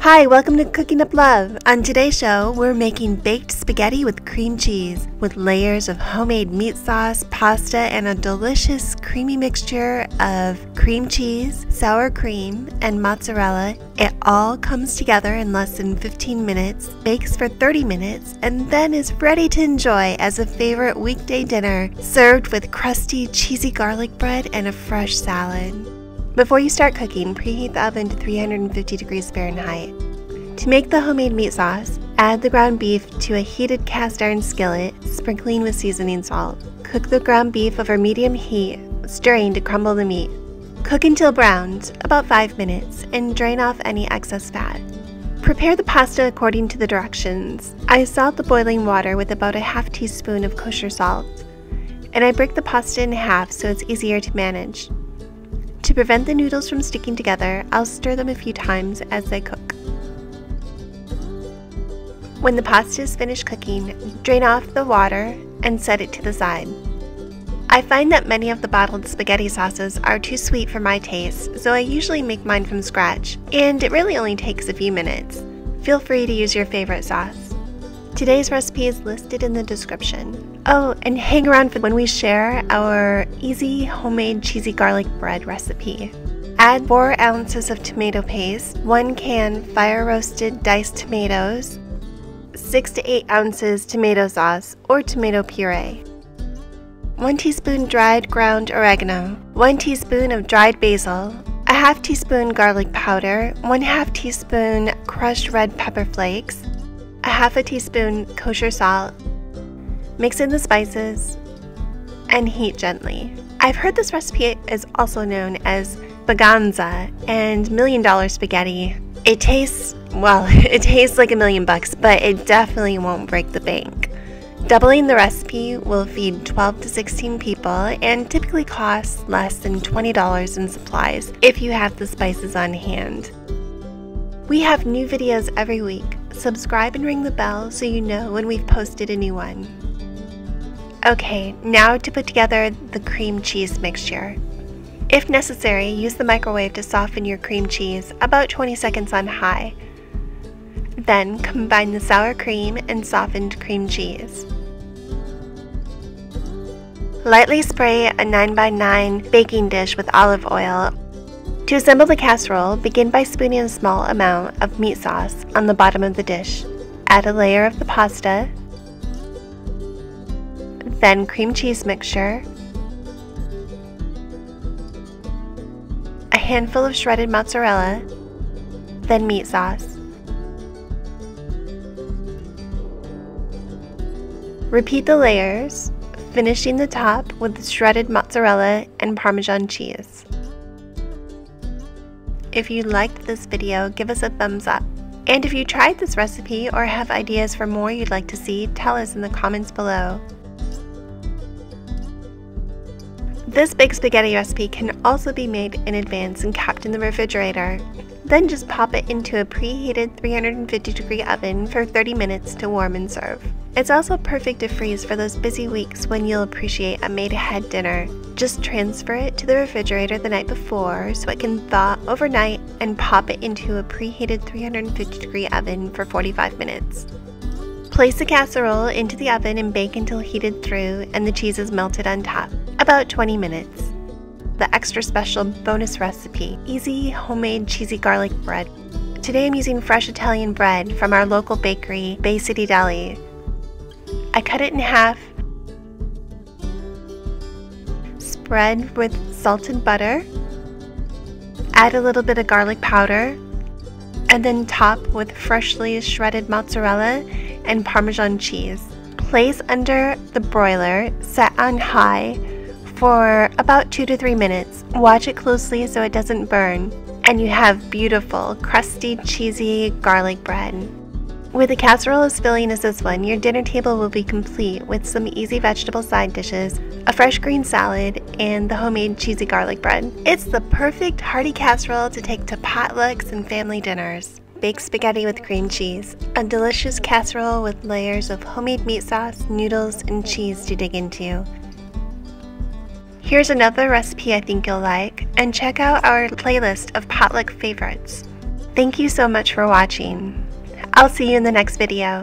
Hi, welcome to Cooking Up Love. On today's show, we're making baked spaghetti with cream cheese, with layers of homemade meat sauce, pasta, and a delicious creamy mixture of cream cheese, sour cream, and mozzarella. It all comes together in less than 15 minutes, bakes for 30 minutes, and then is ready to enjoy as a favorite weekday dinner, served with crusty, cheesy garlic bread and a fresh salad. Before you start cooking, preheat the oven to 350 degrees Fahrenheit. To make the homemade meat sauce, add the ground beef to a heated cast iron skillet, sprinkling with seasoning salt. Cook the ground beef over medium heat, stirring to crumble the meat. Cook until browned, about 5 minutes, and drain off any excess fat. Prepare the pasta according to the directions. I salt the boiling water with about a half teaspoon of kosher salt, and I break the pasta in half so it's easier to manage. To prevent the noodles from sticking together, I'll stir them a few times as they cook. When the pasta is finished cooking, drain off the water and set it to the side. I find that many of the bottled spaghetti sauces are too sweet for my taste, so I usually make mine from scratch, and it really only takes a few minutes. Feel free to use your favorite sauce. Today's recipe is listed in the description. Oh, and hang around for when we share our easy homemade cheesy garlic bread recipe. Add 4 ounces of tomato paste, 1 can fire roasted diced tomatoes, 6 to 8 ounces tomato sauce or tomato puree, 1 teaspoon dried ground oregano, 1 teaspoon of dried basil, a half teaspoon garlic powder, 1/2 teaspoon crushed red pepper flakes, a half a teaspoon kosher salt. Mix in the spices and heat gently. I've heard this recipe is also known as Spaganza and $1 million spaghetti. It tastes like $1 million, but it definitely won't break the bank. Doubling the recipe will feed 12 to 16 people and typically costs less than $20 in supplies if you have the spices on hand. We have new videos every week. Subscribe and ring the bell so you know when we've posted a new one. Okay, now to put together the cream cheese mixture. If necessary, use the microwave to soften your cream cheese, about 20 seconds on high. Then combine the sour cream and softened cream cheese. Lightly spray a 9x9 baking dish with olive oil. To assemble the casserole, begin by spooning a small amount of meat sauce on the bottom of the dish. Add a layer of the pasta, then cream cheese mixture, a handful of shredded mozzarella, then meat sauce. Repeat the layers, finishing the top with the shredded mozzarella and Parmesan cheese. If you liked this video, give us a thumbs up. And if you tried this recipe or have ideas for more you'd like to see, tell us in the comments below. This baked spaghetti recipe can also be made in advance and kept in the refrigerator. Then just pop it into a preheated 350 degree oven for 30 minutes to warm and serve. It's also perfect to freeze for those busy weeks when you'll appreciate a made-ahead dinner. Just transfer it to the refrigerator the night before so it can thaw overnight and pop it into a preheated 350 degree oven for 45 minutes. Place the casserole into the oven and bake until heated through and the cheese is melted on top, about 20 minutes. The extra special bonus recipe, easy homemade cheesy garlic bread. Today I'm using fresh Italian bread from our local bakery, Bay City Deli. I cut it in half, spread with salted butter, add a little bit of garlic powder, and then top with freshly shredded mozzarella and Parmesan cheese. Place under the broiler, set on high, for about 2 to 3 minutes. Watch it closely so it doesn't burn, and you have beautiful, crusty, cheesy garlic bread. With a casserole as filling as this one, your dinner table will be complete with some easy vegetable side dishes, a fresh green salad, and the homemade cheesy garlic bread. It's the perfect hearty casserole to take to potlucks and family dinners. Baked spaghetti with cream cheese, a delicious casserole with layers of homemade meat sauce, noodles, and cheese to dig into. Here's another recipe I think you'll like, and check out our playlist of potluck favorites. Thank you so much for watching. I'll see you in the next video.